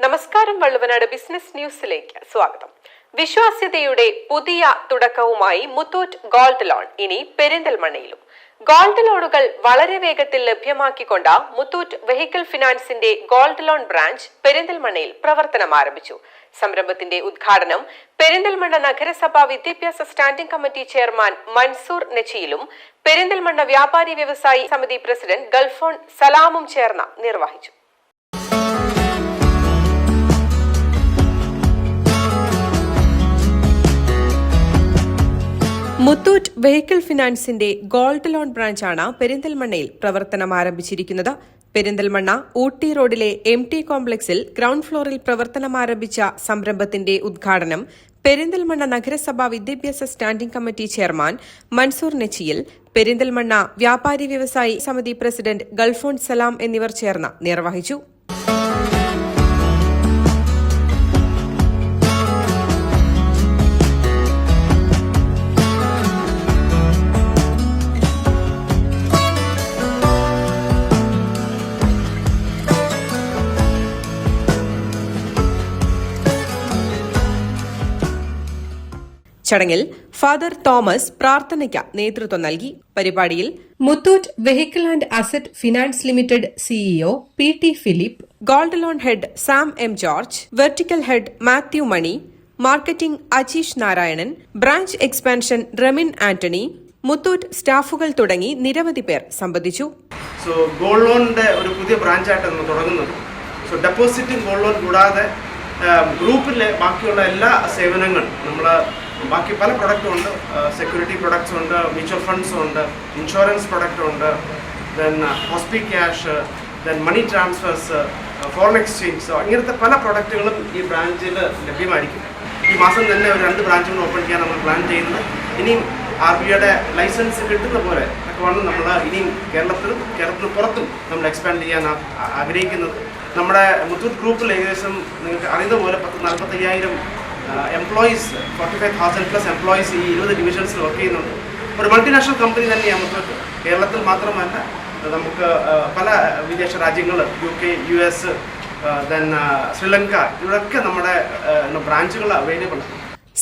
നമസ്കാരം. വള്ളുവനാട് ബിസിനസ് ന്യൂസിലേക്ക് സ്വാഗതം. വിശ്വാസ്യതയുടെ പുതിയ തുടക്കവുമായി മുത്തൂറ്റ് ഗോൾഡ് ലോൺ ഇനി പെരിന്തൽമണ്ണയിലും. ഗോൾഡ് ലോണുകൾ വളരെ വേഗത്തിൽ ലഭ്യമാക്കിക്കൊണ്ട് മുത്തൂറ്റ് വെഹിക്കിൾ ഫിനാൻസിന്റെ ഗോൾഡ് ലോൺ ബ്രാഞ്ച് പെരിന്തൽമണ്ണയിൽ പ്രവർത്തനം ആരംഭിച്ചു. സംരംഭത്തിന്റെ ഉദ്ഘാടനം പെരിന്തൽമണ്ണ നഗരസഭാ വിദ്യാഭ്യാസ സ്റ്റാൻഡിംഗ് കമ്മിറ്റി ചെയർമാൻ മൻസൂർ നെച്ചിയിലും പെരിന്തൽമണ്ണ വ്യാപാരി വ്യവസായി സമിതി പ്രസിഡന്റ് ഗൾഫോൺ സലാമും ചേർന്ന് നിർവഹിച്ചു. മുത്തൂറ്റ് വെഹിക്കിൾ ഫിനാൻസിന്റെ ഗോൾഡ് ലോൺ ബ്രാഞ്ചാണ് പെരിന്തൽമണ്ണയിൽ പ്രവർത്തനം ആരംഭിച്ചിരിക്കുന്നത്. പെരിന്തൽമണ്ണ ഊട്ടി റോഡിലെ MT കോംപ്ലക്സിൽ ഗ്രൌണ്ട് ഫ്ലോറിൽ പ്രവർത്തനം ആരംഭിച്ച സംരംഭത്തിന്റെ ഉദ്ഘാടനം പെരിന്തൽമണ്ണ നഗരസഭാ വിദ്യാഭ്യാസ standing committee chairman Mansoor നെച്ചിയിൽ, Perinthalmanna വ്യാപാരി വ്യവസായി സമിതി പ്രസിഡന്റ് ഗൾഫോൺ സലാം എന്നിവർ ചേർന്ന് നിർവഹിച്ചു. ചടങ്ങിൽ ഫാദർ തോമസ് പ്രാർത്ഥനയ്ക്ക് നേതൃത്വം നൽകി. പരിപാടിയിൽ Muthoot vehicle and asset finance limited CEO PT Philip, gold loan head Sam M George, vertical head Mathew Mani, marketing Ajeesh Narayanan, branch expansion Remin Antony, Muthoot സ്റ്റാഫുകൾ തുടങ്ങി നിരവധി പേർ സംബന്ധിച്ചു. ഗോൾഡ് ലോണിന്റെ ഒരു പുതിയ ബ്രാഞ്ചായിട്ട് തുടങ്ങുന്നത്. ഡെപ്പോസിറ്റും ഗോൾഡ് ലോൺ കൂടാതെ ഗ്രൂപ്പിലെ ബാക്കിയുള്ള എല്ലാ സേവനങ്ങളും നമ്മൾ ബാക്കി പല പ്രൊഡക്റ്റും ഉണ്ട്. സെക്യൂരിറ്റി പ്രൊഡക്ട്സ് ഉണ്ട്, മ്യൂച്വൽ ഫണ്ട്സ് ഉണ്ട്, ഇൻഷുറൻസ് പ്രൊഡക്റ്റ് ഉണ്ട്, ദെൻ ഹോസ്പി ക്യാഷ്, ദെൻ മണി ട്രാൻസ്ഫേഴ്സ്, ഫോറിൻ എക്സ്ചേഞ്ച്, ഇങ്ങനത്തെ പല പ്രൊഡക്റ്റുകളും ഈ ബ്രാഞ്ചിൽ ലഭ്യമായിരിക്കും. ഈ മാസം തന്നെ ഒരു 2 ബ്രാഞ്ചുകൾ ഓപ്പൺ ചെയ്യാൻ നമ്മൾ പ്ലാൻ ചെയ്യുന്നത്. ഇനിയും RBIയുടെ ലൈസൻസ് കിട്ടുന്ന പോലെ ഒക്കെ വന്ന് നമ്മൾ ഇനിയും കേരളത്തിന് പുറത്തും നമ്മൾ എക്സ്പാൻഡ് ചെയ്യാൻ ആഗ്രഹിക്കുന്നത്. നമ്മുടെ മുത്തൂറ്റ് ഗ്രൂപ്പിൽ ഏകദേശം നിങ്ങൾക്ക് അറിയുന്ന പോലെ 45,000 എംപ്ലോയീസ്, 45,000+ എംപ്ലോയീസ് ഈ 20 ഡിവിഷൻസിൽ വർക്ക് ചെയ്യുന്നുണ്ട്. ഒരു മൾട്ടിനാഷണൽ കമ്പനി തന്നെയാണ് മുത്തൂറ്റ്. കേരളത്തിൽ മാത്രമല്ല, നമുക്ക് പല വിദേശ രാജ്യങ്ങൾ, UK, US, ദെൻ ശ്രീലങ്ക, ഇവിടെയൊക്കെ നമ്മുടെ ബ്രാഞ്ചുകൾ അവൈലബിൾ ആണ്.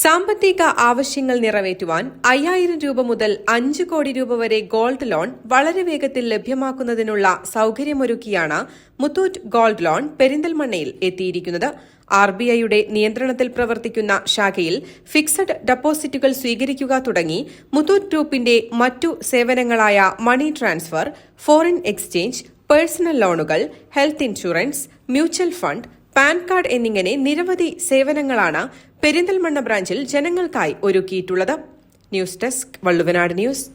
സാമ്പത്തിക ആവശ്യങ്ങൾ നിറവേറ്റുവാൻ 5,000 രൂപ മുതൽ 5 കോടി രൂപ വരെ ഗോൾഡ് ലോൺ വളരെ വേഗത്തിൽ ലഭ്യമാക്കുന്നതിനുള്ള സൌകര്യമൊരുക്കിയാണ് മുത്തൂറ്റ് ഗോൾഡ് ലോൺ പെരിന്തൽമണ്ണയിൽ എത്തിയിരിക്കുന്നത്. RBIയുടെ നിയന്ത്രണത്തിൽ പ്രവർത്തിക്കുന്ന ശാഖയിൽ ഫിക്സഡ് ഡെപ്പോസിറ്റുകൾ സ്വീകരിക്കുക തുടങ്ങി മുത്തൂറ്റ് ഗ്രൂപ്പിന്റെ മറ്റു സേവനങ്ങളായ money transfer, foreign exchange, personal ലോണുകൾ, health insurance, mutual fund, PAN card എന്നിങ്ങനെ നിരവധി സേവനങ്ങളാണ് പെരിന്തൽമണ്ണ ബ്രാഞ്ചിൽ ജനങ്ങൾക്കായി ഒരുക്കിയിട്ടുള്ളത്. News desk, Valluvanad news.